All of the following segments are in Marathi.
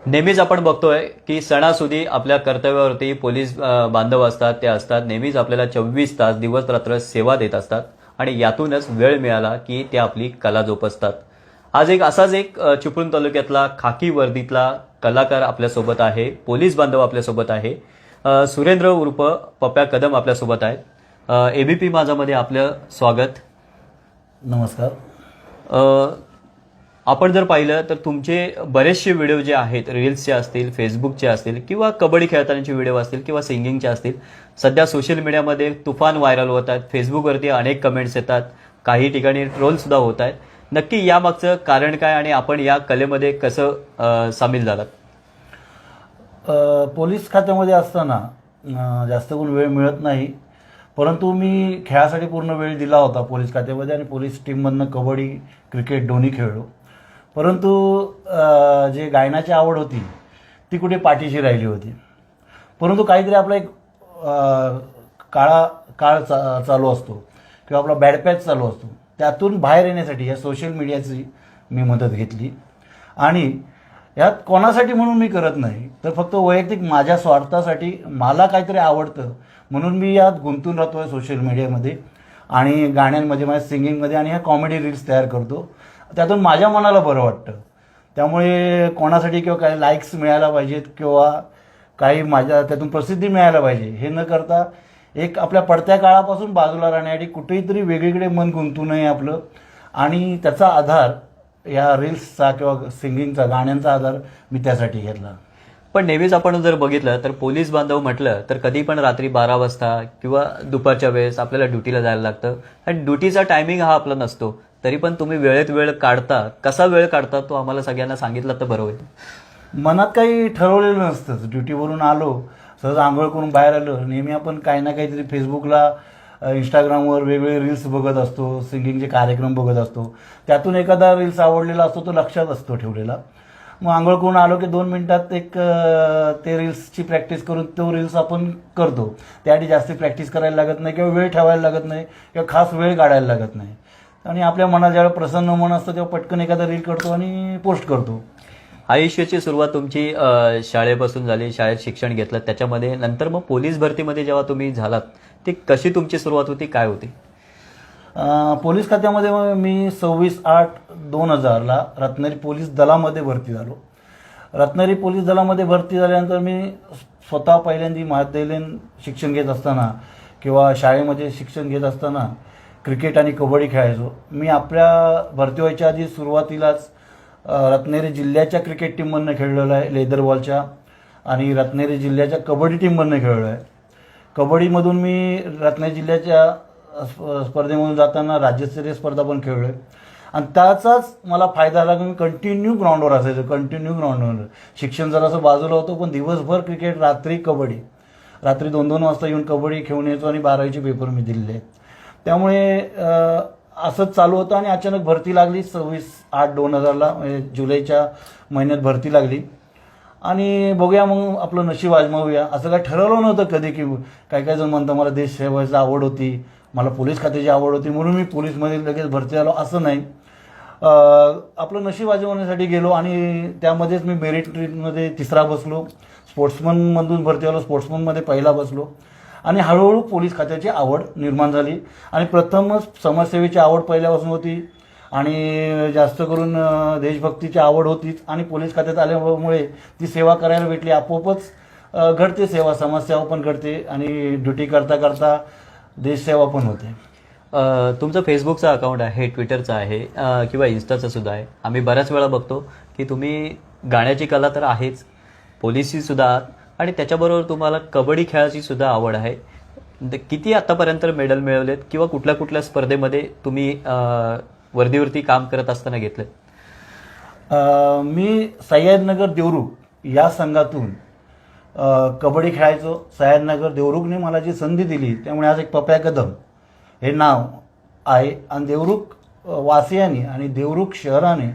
नेहमीच आपण बघतोय की सणासुदी आपल्या कर्तव्यावरती पोलीस बांधव असतात, ते असतात नेहमीच आपल्याला 24 तास दिवस रात्र सेवा देत असतात आणि यातूनच वेळ मिळाला की ते आपली कला जोपासतात. आज असाच एक चिपळूण तालुक्यातला खाकी वर्दीतला कलाकार आपल्यासोबत आहे, पोलीस बांधव आपल्यासोबत आहे. सुरेंद्र उर्फ पप्या कदम आपल्यासोबत आहेत. एबीपी माझामध्ये आपलं स्वागत. नमस्कार. आपण जर पाहिलं तर तुमचे बरेचसे व्हिडिओ जे आहेत, रील्सचे असतील, फेसबुकचे असतील किंवा कबड्डी खेळतानाचे व्हिडिओ असतील किंवा सिंगिंगचे असतील, सध्या सोशल मीडियामध्ये तुफान व्हायरल होत आहेत. फेसबुकवरती अनेक कमेंट्स येतात, काही ठिकाणी ट्रोलसुद्धा होत आहेत. नक्की यामागचं कारण काय आणि आपण या कलेमध्ये कसं सामील झालात? पोलीस खात्यामध्ये असताना जास्त करून वेळ मिळत नाही, परंतु मी खेळासाठी पूर्ण वेळ दिला होता पोलीस खात्यामध्ये आणि पोलीस टीममधनं कबड्डी, क्रिकेट दोन्ही खेळलो. परंतु जे गायनाची आवड होती ती कुठे पाठीशी राहिली होती. परंतु काहीतरी आपला एक काळ चालू असतो किंवा आपला बॅड पॅच चालू असतो, त्यातून बाहेर येण्यासाठी या सोशल मीडियाची मी मदत घेतली. आणि यात कोणासाठी म्हणून मी करत नाही, तर फक्त वैयक्तिक माझ्या स्वार्थासाठी मला काहीतरी आवडतं म्हणून मी यात गुंतून राहतो आहे सोशल मीडियामध्ये आणि गाण्यांमध्ये, माझ्या सिंगिंगमध्ये आणि ह्या कॉमेडी रील्स तयार करतो. त्यातून माझ्या मनाला बरं वाटतं. त्यामुळे कोणासाठी किंवा काही लाईक्स मिळायला पाहिजेत किंवा काही माझ्या त्यातून प्रसिद्धी मिळायला पाहिजे हे न करता एक आपल्या पडत्या काळापासून बाजूला राहण्यासाठी कुठेही तरी वेगळीकडे मन गुंतू नये आपलं, आणि त्याचा आधार या रील्सचा किंवा सिंगिंगचा, गाण्यांचा आधार मी त्यासाठी घेतला. पण नेहमीच आपण जर बघितलं तर पोलीस बांधव म्हटलं तर कधी पण रात्री 12 वाजता किंवा दुपारच्या वेळेस आपल्याला ड्युटीला जायला लागतं आणि ड्युटीचा टायमिंग हा आपला नसतो. तरी पण तुम्ही वेळेत वेळ काढता. कसा वेळ काढता तो आम्हाला सगळ्यांना सांगितलं तर बरं होईल. मनात काही ठरवलेलं नसतंच. ड्युटीवरून आलो, सहज आंघोळ करून बाहेर आलो, नेहमी आपण काही ना काहीतरी फेसबुकला, इंस्टाग्रामवर वेगवेगळे रील्स बघत असतो, सिंगिंगचे कार्यक्रम बघत असतो. त्यातून एखादा रील्स आवडलेला असतो, तो लक्षात असतो ठेवलेला. मग आंघोळ करून आलो की 2 मिनिटात ते रील्सची प्रॅक्टिस करून तो रील्स आपण करतो. त्यासाठी जास्त प्रॅक्टिस करायला लागत नाही किंवा वेळ ठेवायला लागत नाही किंवा खास वेळ काढायला लागत नाही. आणि आपल्या मनात ज्यावेळेला प्रसन्न मन असतं तेव्हा पटकन एखादा रील करतो आणि पोस्ट करतो. आयुष्याची सुरुवात तुमची शाळेपासून झाली, शाळेत शिक्षण घेतलं, त्याच्यामध्ये नंतर मग पोलीस भरतीमध्ये जेव्हा तुम्ही झालात, ती कशी तुमची सुरुवात होती, काय होती? पोलीस खात्यामध्ये मी 26/8/2000ला रत्नागिरी पोलीस दलामध्ये भरती झालो. रत्नागिरी पोलीस दलामध्ये भरती झाल्यानंतर मी स्वतः पहिल्यांदा महाविद्यालयीन शिक्षण घेत असताना किंवा शाळेमध्ये शिक्षण घेत असताना क्रिकेट आणि कबड्डी खेळायचो. मी आपल्या भरती व्हायच्या आधी सुरुवातीलाच रत्नागिरी जिल्ह्याच्या क्रिकेट टीममधनं खेळलेलो आहे, लेदर बॉलच्या, आणि रत्नागिरी जिल्ह्याच्या कबड्डी टीममधनं खेळलो आहे. कबड्डीमधून मी रत्नागिरी जिल्ह्याच्या स्पर्धेमधून जाताना राज्यस्तरीय स्पर्धा पण खेळलो आहे. आणि त्याचाच मला फायदा झाला की मी कंटिन्यू ग्राउंडवर असायचो, कंटिन्यू ग्राउंडवर. शिक्षण जरासं बाजूला होतं, पण दिवसभर क्रिकेट, रात्री कबड्डी. रात्री 2-2 वाजता येऊन कबड्डी खेळून यायचो आणि 12वीचे पेपर मी दिलेले आहेत. त्यामुळे असंच चालू होतं आणि अचानक भरती लागली 26/8/2000ला, म्हणजे जुलैच्या महिन्यात भरती लागली. आणि बघूया मग आपलं नशीब आजमावूया. असं काय ठरवलं नव्हतं कधी की काही काही जण म्हणतं मला देश सेवेची आवड होती, मला पोलीस खात्याची आवड होती म्हणून मी पोलीसमध्ये लगेच भरती झालो, असं नाही. आपलं नशीब आजमावण्यासाठी गेलो आणि त्यामध्येच मी मेरिट मध्ये 3रा बसलो. स्पोर्ट्समनमधून भरती झालो, स्पोर्ट्समनमध्ये 1ला बसलो आणि हळूहळू पोलीस खात्याची आवड निर्माण झाली. आणि प्रथमच समाजसेवेची आवड पहिल्यापासून होती आणि जास्त करून देशभक्तीची आवड होतीच. आणि पोलीस खात्यात आल्यामुळे ती सेवा करायला भेटली. आपोआपच घडते सेवा, समाजसेवा पण घडते आणि ड्युटी करता करता देशसेवा पण होते. तुमचं फेसबुकचं अकाउंट आहे, ट्विटरचं आहे किंवा इन्स्टाचं सुद्धा आहे. आम्ही बऱ्याच वेळा बघतो की तुम्ही गाण्याची कला तर आहेच, पोलिसची सुद्धा आहात आणि त्याच्याबरोबर तुम्हाला कबड्डी खेळाची सुद्धा आवड आहे. किती आतापर्यंत मेडल मिळवलेत किंवा कुठल्या कुठल्या स्पर्धेमध्ये तुम्ही वर्दीवरती काम करत असताना घेतले? मी सह्याद्रीनगर देवरुख या संघातून कबड्डी खेळायचो. सह्याद्रीनगर देवरुखने मला जी संधी दिली त्यामुळे आज एक पप्या कदम हे नाव आहे. आणि देवरुख वासियांनी आणि देवरुख शहराने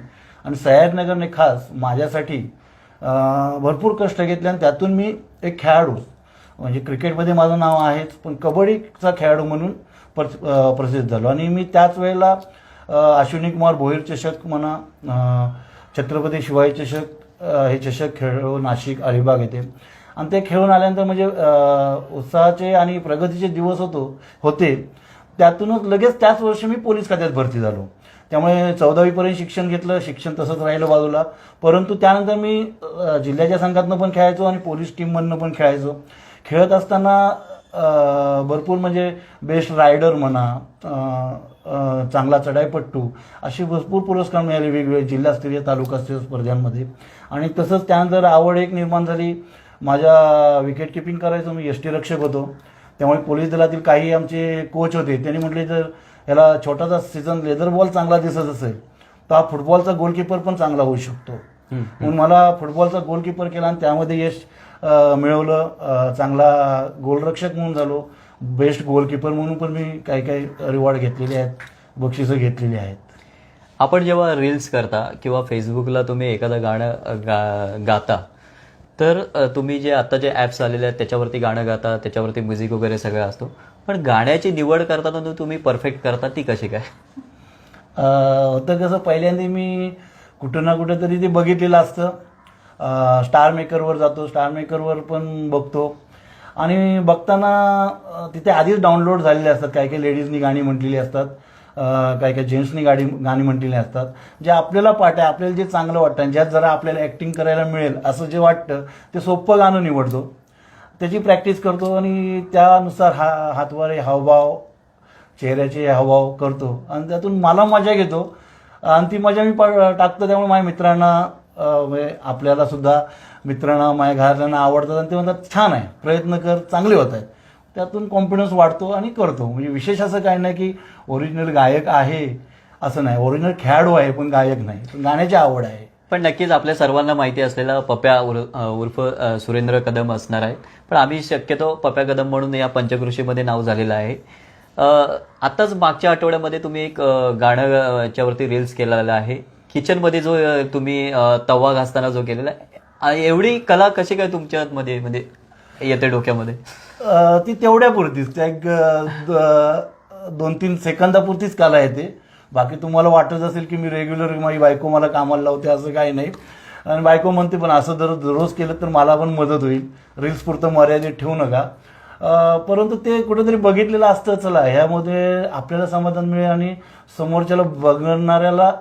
आणि सह्याद्रीनगरने खास माझ्यासाठी भरपूर कष्ट घेतले आणि त्यातून मी एक खेळाडू, म्हणजे क्रिकेटमध्ये माझं नाव आहेच, पण कबड्डीचा खेळाडू म्हणून प्रसिद्ध झालो. आणि मी त्याच वेळेला अश्विनी कुमार भोईर चषक म्हणा, छत्रपती शिवाजी चषक, हे चषक खेळलो नाशिक अलिबाग येथे, आणि ते खेळून आल्यानंतर म्हणजे उत्साहाचे आणि प्रगतीचे दिवस होते. त्यातूनच लगेच त्याच वर्षी मी पोलीस खात्यात भरती झालो. त्यामुळे 14वीपर्यंत शिक्षण घेतलं, शिक्षण तसंच राहिलं बाजूला. परंतु त्यानंतर मी जिल्ह्याच्या संघातनं पण खेळायचो आणि पोलीस टीममधनं पण खेळायचो. खेळत असताना भरपूर म्हणजे बेस्ट रायडर म्हणा, चांगला चढाईपट्टू असे भरपूर पुरस्कार मिळाले वेगवेगळे जिल्हास्तरीय तालुकास्तरीय स्पर्धांमध्ये. आणि तसंच त्यानंतर आवड एक निर्माण झाली. माझ्या विकेट किपिंग करायचो, मी यष्टी रक्षक होतो. त्यामुळे पोलीस दलातील काही आमचे कोच होते, त्यांनी म्हटले जर याला छोटासा सीझन लेदर बॉल चांगला दिसत असेल तर हा फुटबॉलचा गोलकीपर पण चांगला होऊ शकतो. म्हणून मला फुटबॉलचा गोलकीपर केला आणि त्यामध्ये यश मिळवलं. चांगला गोलरक्षक म्हणून झालो. बेस्ट गोलकीपर म्हणून पण मी काही रिवॉर्ड घेतलेले आहेत, बक्षिसं घेतलेली आहेत. आपण जेव्हा रील्स करता किंवा फेसबुकला तुम्ही एखादं गाणं गाता, तर तुम्ही जे आता जे ॲप्स आलेले आहेत त्याच्यावरती गाणं गाता, त्याच्यावरती म्युझिक वगैरे सगळं असतो, पण गाण्याची निवड करताना तुम्ही परफेक्ट करता ती कशी काय? होतं कसं, पहिल्यांदा मी कुठं ना कुठं तरी ते बघितलेलं असतं. स्टार मेकरवर जातो, स्टार मेकरवर पण बघतो आणि बघताना तिथे आधीच डाउनलोड झालेले असतात. काही लेडीजनी गाणी म्हटलेली असतात, काही जेंट्सनी गाणी म्हटलेली असतात. जे आपल्याला पाठ आहे, आपल्याला जे चांगलं वाटतं, ज्यात जरा आपल्याला ॲक्टिंग करायला मिळेल असं जे वाटतं ते सोपं गाणं निवडतो. त्याची प्रॅक्टिस करतो आणि त्यानुसार हातवारे हावभाव, चेहऱ्याचे हावभाव करतो आणि त्यातून मला मजा घेतो आणि ती मजा मी टाकतो. त्यामुळे माझ्या मित्रांना, आपल्याला सुद्धा मित्रांना, माझ्या घरातल्यांना आवडतात आणि ते म्हणतात छान आहे, प्रयत्न कर, चांगले होत आहेत. त्यातून कॉन्फिडन्स वाढतो आणि करतो. म्हणजे विशेष असं काही नाही की ओरिजिनल गायक आहे असं नाही, ओरिजिनल खेळाडू आहे पण गायक नाही, पण गाण्याची आवड आहे. पण नक्कीच आपल्या सर्वांना माहिती असलेला पप्या उर्फ सुरेंद्र कदम असणार आहे, पण आम्ही शक्यतो पप्या कदम म्हणून या पंचकृषीमध्ये नाव झालेलं आहे. आत्ताच मागच्या आठवड्यामध्ये तुम्ही एक गाणं याच्यावरती रील्स केलेला आहे, किचनमध्ये जो तुम्ही तवा घासताना जो केलेला आहे. एवढी कला कशी काय तुमच्यामध्ये म्हणजे येते डोक्यामध्ये? ती तेवढ्यापुरतीच, त्या एक 2-3 सेकंदापुरतीच कला येते. बाकी तुम्हाला वाटत असेल की मी रेग्युलर माझी बायको मला कामाला लावते असं काही नाही. आणि बायको म्हणते पण असं दररोज केलं तर मला पण मदत होईल, रील्स पुरतं मर्यादित ठेवू नका. परंतु ते कुठेतरी बघितलेलं असतं, चला ह्यामध्ये आपल्याला समाधान मिळेल आणि समोरच्याला बघणाऱ्याला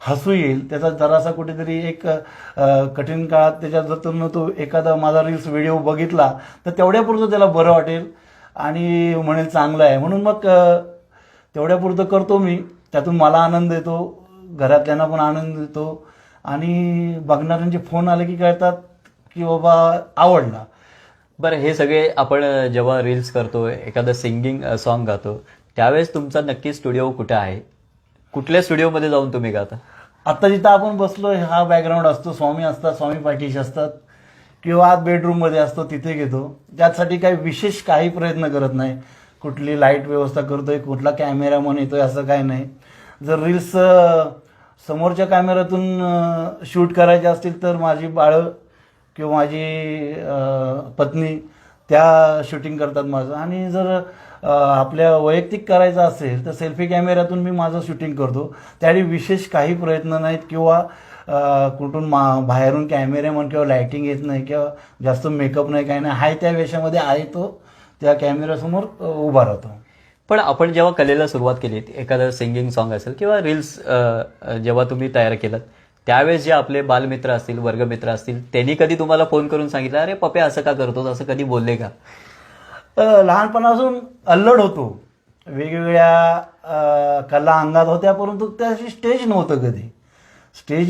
हसू येईल. त्याचा जरासा कुठेतरी एक कठीण काळात त्याच्यात जर तो एखादा माझा रील्स व्हिडिओ बघितला तर तेवढ्यापुरतं त्याला बरं वाटेल आणि म्हणेल चांगलं आहे. म्हणून मग तेवढ्यापुरतं करतो मी. त्यातून मला आनंद येतो, घरातल्यांना पण आनंद येतो आणि बघणाऱ्यांचे फोन आले की कळतात की बाबा आवडला. बरं, हे सगळे आपण जेव्हा रील्स करतो, एखादं सिंगिंग सॉन्ग गातो, त्यावेळेस तुमचा नक्की स्टुडिओ कुठे आहे? कुठल्या स्टुडिओमध्ये जाऊन तुम्ही गाता? आता जिथं आपण बसलो हा बॅकग्राऊंड असतो, स्वामी असतात, स्वामी पाठीशी असतात किंवा आत बेडरूममध्ये असतो तिथे घेतो. त्यासाठी काही विशेष काही प्रयत्न करत नाही. कुठली लाईट व्यवस्था करतोय, कुठला कॅमेरामन येतोय असं काही नाही. जर रील्स समोरच्या कॅमेऱ्यातून शूट करायचे असतील तर माझी बाळं किंवा माझी पत्नी त्या शूटिंग करतात माझं. आणि जर आपल्या वैयक्तिक करायचं असेल तर सेल्फी कॅमेऱ्यातून मी माझं शूटिंग करतो. त्यावेळी विशेष काही प्रयत्न नाहीत किंवा कुठून बाहेरून कॅमेरामन किंवा लायटिंग येत नाही किंवा जास्त मेकअप नाही, काही नाही. आहे त्या वेशामध्ये आहे तो त्या कॅमेऱ्यासमोर उभा राहतो. पण आपण जेव्हा कलेला सुरुवात केली, एखादं सिंगिंग सॉन्ग असेल किंवा रील्स जेव्हा तुम्ही तयार केलं, त्यावेळेस जे आपले बालमित्र असतील, वर्गमित्र असतील, त्यांनी कधी तुम्हाला फोन करून सांगितलं अरे पप्या असं का करतोस, असं कधी बोलले का? लहानपणापासून अल्लड होतो, वेगवेगळ्या कला अंगात होत्या, परंतु त्याशी स्टेज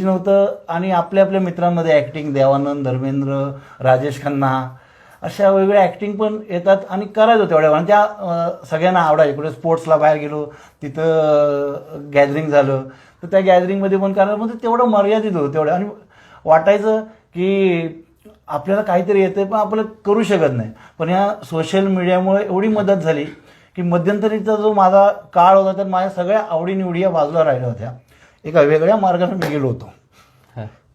नव्हतं. आणि आपल्या मित्रांमध्ये ॲक्टिंग, देवानंद, धर्मेंद्र, राजेश खन्ना अशा वेगवेगळ्या ॲक्टिंग पण येतात आणि करायचो तेवढ्या. आणि त्या सगळ्यांना आवडायच्या. कुठे स्पोर्ट्सला बाहेर गेलो तिथं गॅदरिंग झालं तर त्या गॅदरिंगमध्ये पण करायला, म्हणजे तेवढं मर्यादित होतं तेवढं. आणि वाटायचं की आपल्याला काहीतरी येते पण आपलं करू शकत नाही. पण ह्या सोशल मीडियामुळे एवढी मदत झाली की मध्यंतरीचा जो माझा काळ होता तर माझ्या सगळ्या आवडीनिवडी या बाजूला राहिल्या होत्या. एका वेगळ्या मार्गाने मी गेलो होतो.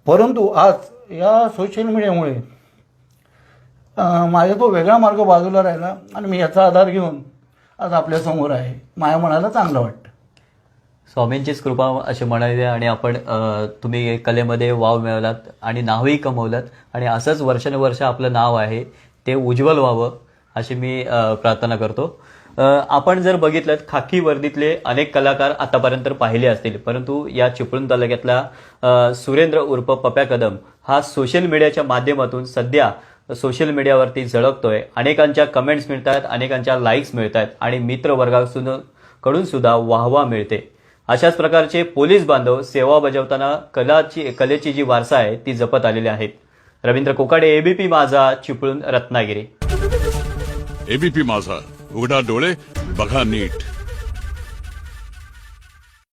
परंतु आज या सोशल मीडियामुळे माझा तो वेगळा मार्ग बाजूला राहिला आणि मी याचा आधार घेऊन आज आपल्यासमोर आहे. माझ्या मनाला चांगलं वाटतं. स्वामींचीच कृपा असे म्हणाले आणि आपण तुम्ही कलेमध्ये वाव मिळवलात आणि नावही कमवलात आणि असंच वर्षानुवर्ष आपलं नाव आहे ते उज्ज्वल व्हावं अशी मी प्रार्थना करतो. आपण जर बघितलं खाकी वर्दीतले अनेक कलाकार आतापर्यंत पाहिले असतील, परंतु या चिपळूण तालुक्यातला सुरेंद्र उर्फ पप्या कदम हा सोशल मीडियाच्या माध्यमातून सध्या सोशल मीडियावरती झळकतोय. अनेकांच्या कमेंट्स मिळतात, अनेकांच्या लाईक्स मिळतात आणि मित्रवर्गाकडून सुद्धा वाहवा मिळते. अशाच प्रकारचे पोलीस बांधव सेवा बजावताना कलेची जी वारसा आहे ती जपत आलेली आहेत. रवींद्र कोकाडे, एबीपी माझा, चिपळूण, रत्नागिरी. एबीपी माझा, उघडा डोळे बघा नीट.